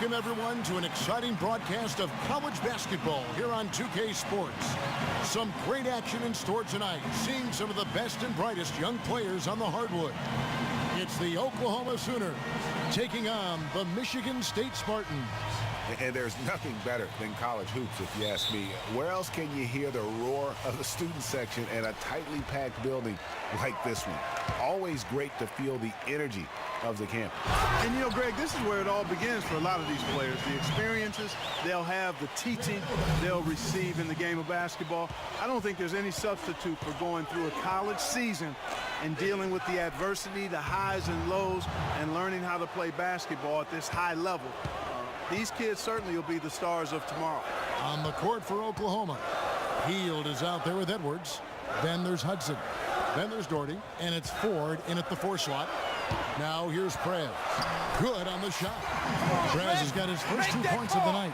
Welcome, everyone, to an exciting broadcast of college basketball here on 2K Sports. Some great action in store tonight, seeing some of the best and brightest young players on the hardwood. It's the Oklahoma Sooners taking on the Michigan State Spartans. And there's nothing better than college hoops, if you ask me. Where else can you hear the roar of the student section in a tightly packed building like this one? Always great to feel the energy of the campus. And, you know, Greg, this is where it all begins for a lot of these players. The experiences they'll have, the teaching they'll receive in the game of basketball. I don't think there's any substitute for going through a college season and dealing with the adversity, the highs and lows, and learning how to play basketball at this high level. These kids certainly will be the stars of tomorrow. On the court for Oklahoma, Hield is out there with Edwards. Then there's Hudson. Then there's Doherty, and it's Ford in at the 4 slot. Now here's Prez. Good on the shot. Prez has got his first 2 points of the night.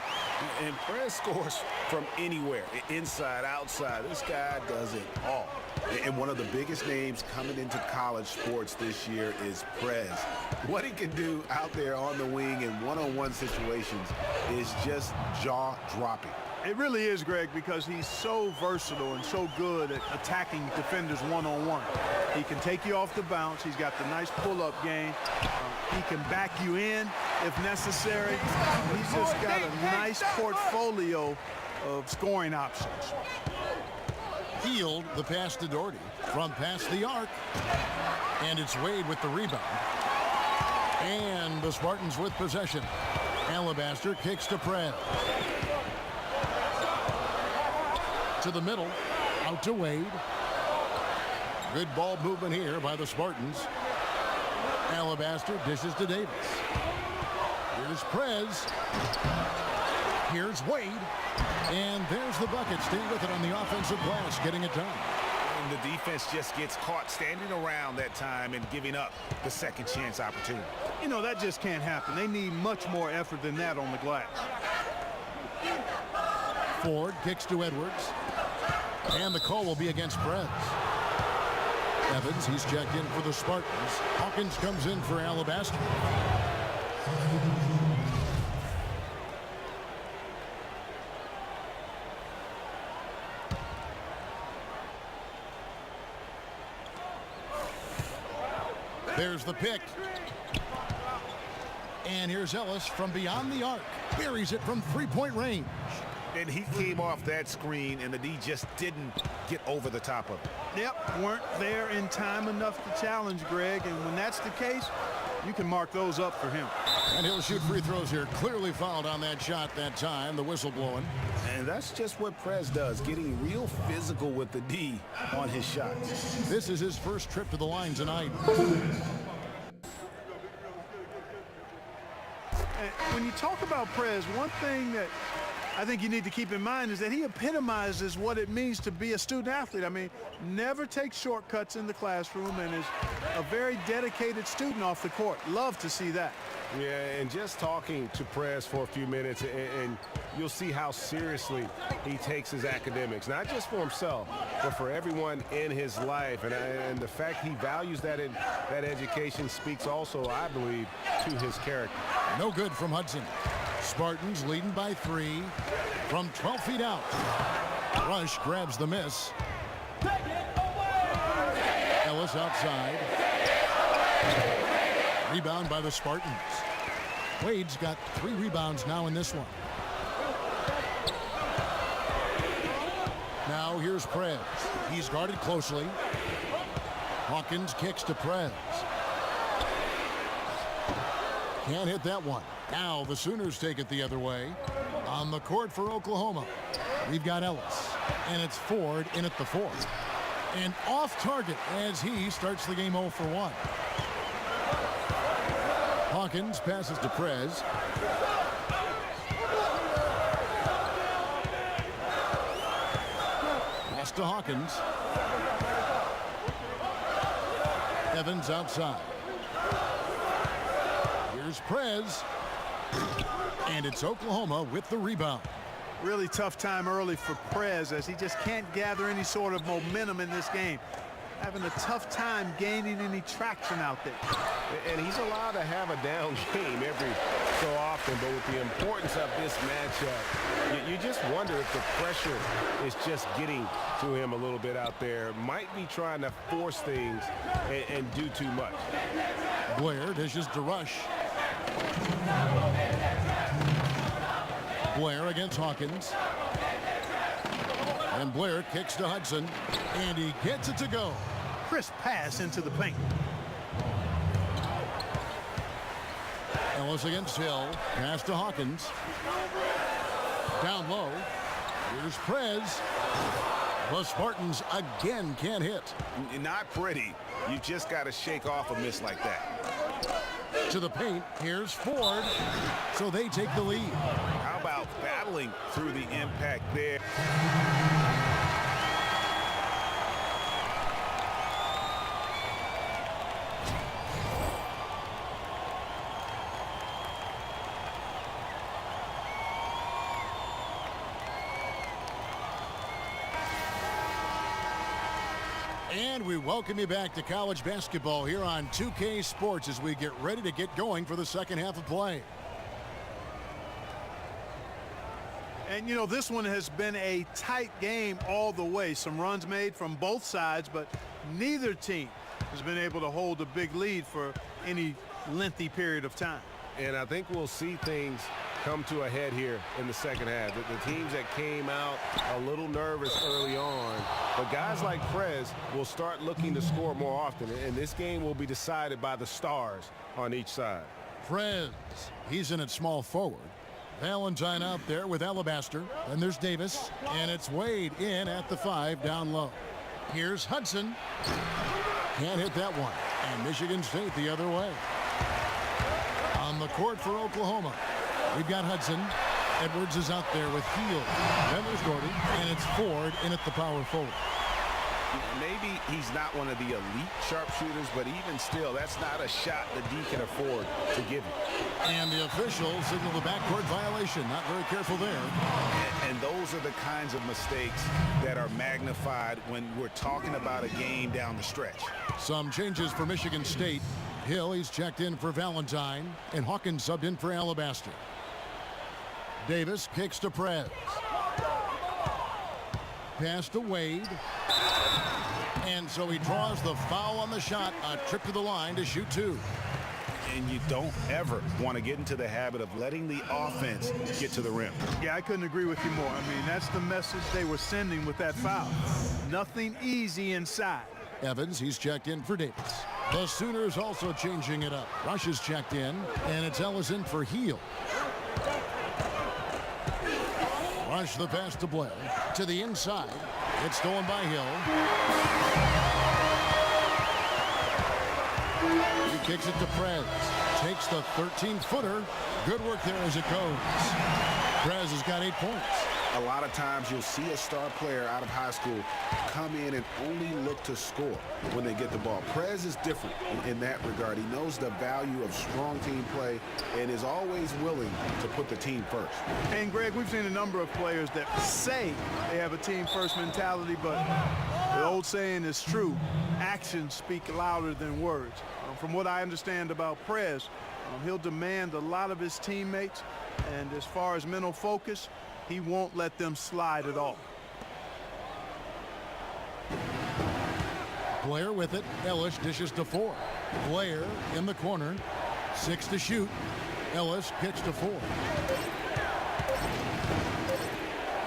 And Prez scores from anywhere, inside, outside. This guy does it all. And one of the biggest names coming into college sports this year is Prez. What he can do out there on the wing in one-on-one situations is just jaw-dropping. It really is, Greg, because he's so versatile and so good at attacking defenders one-on-one. He can take you off the bounce. He's got the nice pull-up game. He can back you in if necessary. He's just got a nice portfolio of scoring options. Hield, the pass to Doherty from past the arc. And it's Wade with the rebound. And the Spartans with possession. Alabaster kicks to Prez. To the middle, out to Wade. Good ball movement here by the Spartans. Alabaster dishes to Davis. Here's Prez. Here's Wade. And there's the bucket. Stay with it on the offensive glass, getting it done. And the defense just gets caught standing around that time and giving up the second chance opportunity. You know, that just can't happen. They need much more effort than that on the glass. Ford kicks to Edwards. And the call will be against Prez. Evans, he's checked in for the Spartans. Hawkins comes in for Alabaster. There's the pick. And here's Ellis from beyond the arc. Buries it from three-point range. And he came off that screen, and the D just didn't get over the top of it. Yep, weren't there in time enough to challenge Greg, and when that's the case, you can mark those up for him. And he'll shoot free throws here. Clearly fouled on that shot that time, the whistle blowing. And that's just what Prez does, getting real physical with the D on his shots. This is his first trip to the line tonight. When you talk about Prez, one thing that I think you need to keep in mind is that he epitomizes what it means to be a student athlete. I mean, never takes shortcuts in the classroom and is a very dedicated student off the court. Love to see that. Yeah, and just talking to Prez for a few minutes, and you'll see how seriously he takes his academics, not just for himself, but for everyone in his life. And the fact he values that education speaks also, I believe, to his character. No good from Hudson. Spartans leading by 3 from 12 feet out. Rush grabs the miss. Ellis outside. Rebound by the Spartans. Wade's got 3 rebounds now in this one. Now here's Prez. He's guarded closely. Hawkins kicks to Prez. Can't hit that one. Now the Sooners take it the other way. On the court for Oklahoma, we've got Ellis. And it's Ford in at the 4. And off target as he starts the game 0 for 1. Hawkins passes to Prez. Pass to Hawkins. Evans outside. Here's Prez. And it's Oklahoma with the rebound. Really tough time early for Prez as he just can't gather any sort of momentum in this game. Having a tough time gaining any traction out there. And he's allowed to have a down game every so often, but with the importance of this matchup, you just wonder if the pressure is just getting to him a little bit out there. Might be trying to force things and do too much. Blair dishes to Rush. Blair against Hawkins. And Blair kicks to Hudson, and he gets it to go. Crisp pass into the paint. Ellis against Hill. Pass to Hawkins. Down low. Here's Prez. The Spartans again can't hit. Not pretty. You just got to shake off a miss like that. To the paint. Here's Ford. So they take the lead. How about battling through the impact there? And we welcome you back to college basketball here on 2K Sports as we get ready to get going for the second half of play. And, you know, this one has been a tight game all the way. Some runs made from both sides, but neither team has been able to hold a big lead for any lengthy period of time. And I think we'll see things come to a head here in the second half. The teams that came out a little nervous early on, but guys like Prez will start looking to score more often, and this game will be decided by the stars on each side. Prez, he's in at small forward. Valentine out there with Alabaster. Then there's Davis, and it's Wade in at the 5 down low. Here's Hudson. Can't hit that one. And Michigan State the other way. On the court for Oklahoma, we've got Hudson. Edwards is out there with Heel. Then there's Gordon, and it's Ford in at the power forward. Maybe he's not one of the elite sharpshooters, but even still, that's not a shot that D can afford to give him. And the officials signal the backcourt violation. Not very careful there. And those are the kinds of mistakes that are magnified when we're talking about a game down the stretch. Some changes for Michigan State. Hill, he's checked in for Valentine, and Hawkins subbed in for Alabaster. Davis kicks to Prez. Pass to Wade. And so he draws the foul on the shot. A trip to the line to shoot 2. And you don't ever want to get into the habit of letting the offense get to the rim. Yeah, I couldn't agree with you more. I mean, that's the message they were sending with that foul. Nothing easy inside. Evans, he's checked in for Davis. The Sooners also changing it up. Rush is checked in, and it's Ellison for Heel. Rush the pass to Blair. To the inside. It's stolen by Hill. He kicks it to Prez. Takes the 13-footer. Good work there as it goes. Prez has got 8 points. A lot of times you'll see a star player out of high school come in and only look to score when they get the ball. Prez is different in that regard. He knows the value of strong team play and is always willing to put the team first. And Greg, we've seen a number of players that say they have a team first mentality, but the old saying is true. Actions speak louder than words. From what I understand about Prez, he'll demand a lot of his teammates, and as far as mental focus, he won't let them slide at all. Blair with it. Ellis dishes to Ford. Blair in the corner. 6 to shoot. Ellis kicks to Ford.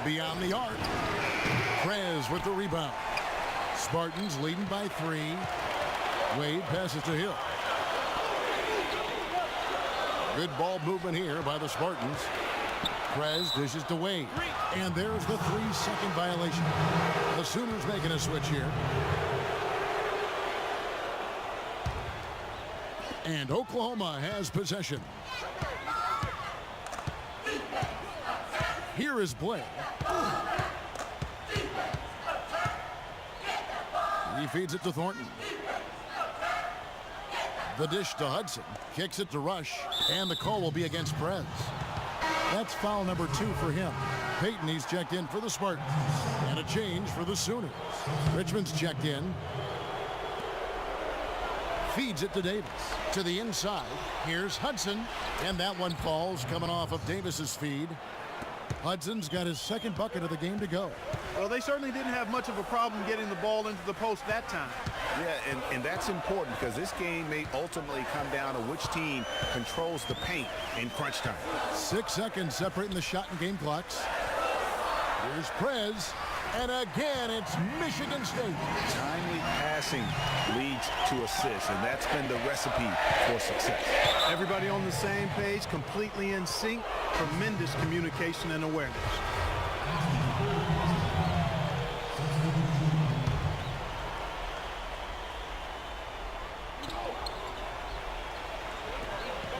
Beyond the arc. Prez with the rebound. Spartans leading by 3. Wade passes to Hill. Good ball movement here by the Spartans. Prez dishes to Wade. And there's the 3-second violation. The Sooners making a switch here. And Oklahoma has possession. Here is Blair. He feeds it to Thornton. The dish to Hudson. Kicks it to Rush. And the call will be against Prez. That's foul number 2 for him. Peyton, he's checked in for the Spartans. And a change for the Sooners. Richmond's checked in. feeds it to Davis. To the inside. Here's Hudson. And that one falls coming off of Davis's feed. Hudson's got his second bucket of the game to go. Well, they certainly didn't have much of a problem getting the ball into the post that time. Yeah, and that's important because this game may ultimately come down to which team controls the paint in crunch time. 6 seconds separating the shot and game clocks. Here's Prez. And again, it's Michigan State. Timely passing leads to assists, and that's been the recipe for success. Everybody on the same page, completely in sync, tremendous communication and awareness.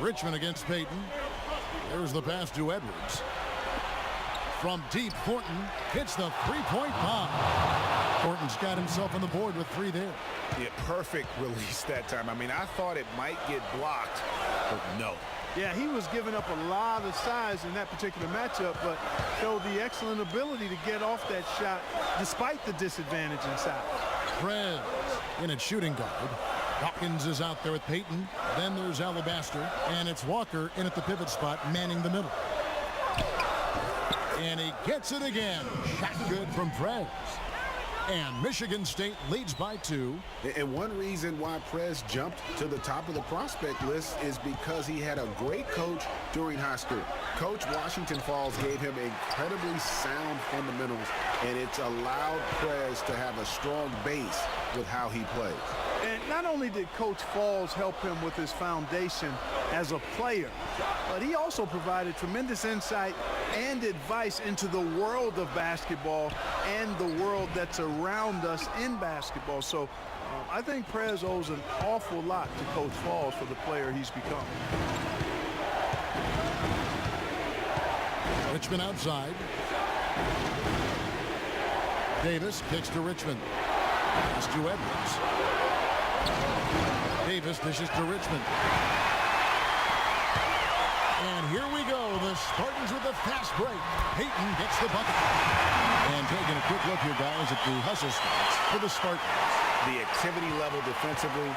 Richmond against Payton. There's the pass to Edwards. From deep, Thornton hits the three-point bomb. Thornton's got himself on the board with 3 there. Yeah, perfect release that time. I mean, I thought it might get blocked, but no. Yeah, he was giving up a lot of size in that particular matchup, but showed the excellent ability to get off that shot despite the disadvantage in size. Prez in at shooting guard. Dawkins is out there with Payton. Then there's Alabaster, and it's Walker in at the pivot spot, manning the middle. And he gets it again. Shot good from Prez. And Michigan State leads by 2. And one reason why Prez jumped to the top of the prospect list is because he had a great coach during high school. Coach Washington Falls gave him incredibly sound fundamentals, and it's allowed Prez to have a strong base with how he plays. And not only did Coach Falls help him with his foundation as a player, but he also provided tremendous insight and advice into the world of basketball and the world that's around us in basketball. So I think Prez owes an awful lot to Coach Falls for the player he's become. Richmond outside. Davis kicks to Richmond. Pass to Edwards. Davis dishes to Richmond. And here we go. The Spartans with a fast break. Payton gets the bucket. And taking a quick look here, guys, at the hustle stats for the Spartans. The activity level defensively,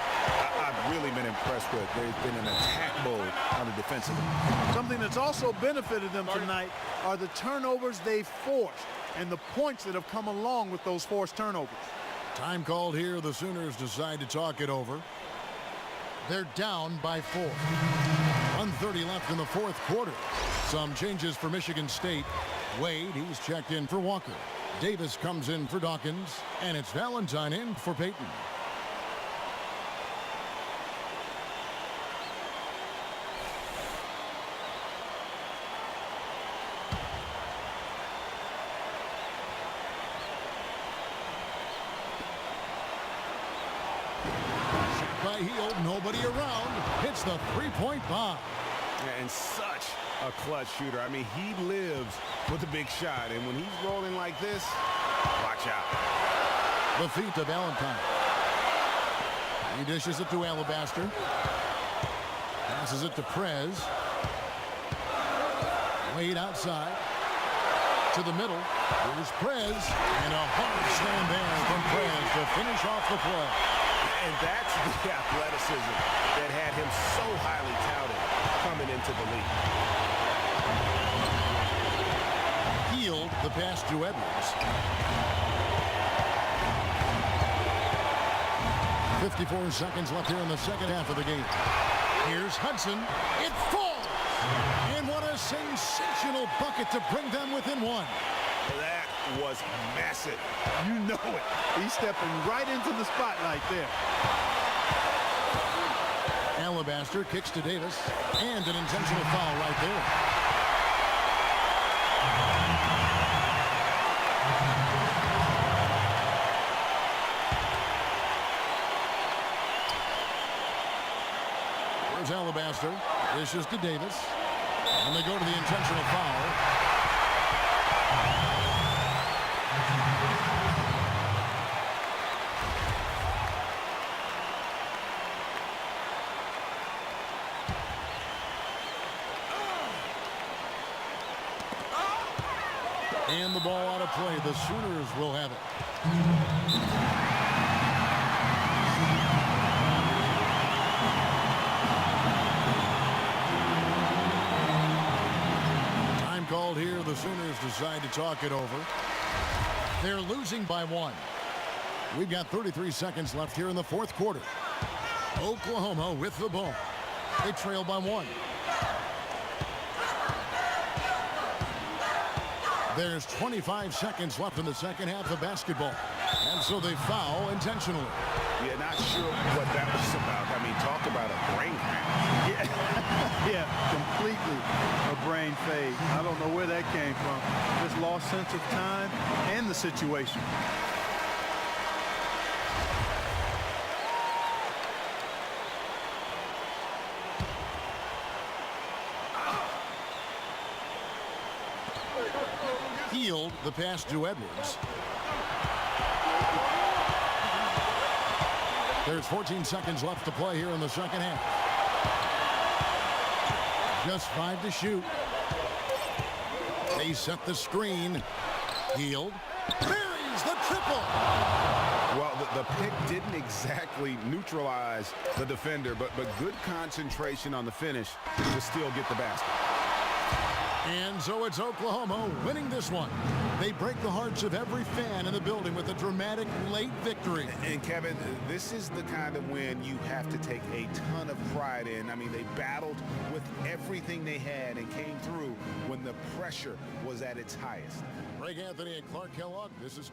I've really been impressed with. They've been in attack mode on the defensive end. Something that's also benefited them tonight are the turnovers they've forced and the points that have come along with those forced turnovers. Time called here. The Sooners decide to talk it over. They're down by 4. 1:30 left in the fourth quarter. Some changes for Michigan State. Wade, he's checked in for Walker. Davis comes in for Dawkins. And it's Valentine in for Payton. By heel, nobody around. Hits the three-point bomb. And such a clutch shooter. I mean, he lives with a big shot. And when he's rolling like this, watch out. The feet to Valentine. He dishes it to Alabaster. Passes it to Prez. Wade outside. To the middle. Here's Prez. And a hard stand there from Prez to finish off the play. And that's the athleticism that had him so highly touted coming into the league. Healed the pass to Edwards. 54 seconds left here in the second half of the game. Here's Hudson. It falls. And what a sensational bucket to bring them within 1. That was massive. You know it. He's stepping right into the spotlight there. Alabaster kicks to Davis. And an intentional foul right there. There's Alabaster. Dishes to Davis. And they go to the intentional foul. And the ball out of play. The Sooners will have it. called here. The Sooners decide to talk it over. They're losing by 1. We've got 33 seconds left here in the fourth quarter. Oklahoma with the ball. They trail by 1. There's 25 seconds left in the second half of basketball. And so they foul intentionally. Yeah, not sure what that was about. I mean, talk about a brain cramp. Yeah, completely a brain fade. I don't know where that came from. Just lost sense of time and the situation. Healed the pass to Edwards. There's 14 seconds left to play here in the second half. Just 5 to shoot. They set the screen. Healed. Buries the triple. Well, the pick didn't exactly neutralize the defender, but good concentration on the finish to still get the basket. And so it's Oklahoma winning this one. They break the hearts of every fan in the building with a dramatic late victory. And Kevin, this is the kind of win you have to take a ton of pride in. I mean, they battled with everything they had and came through when the pressure was at its highest. Greg Anthony and Clark Kellogg, this is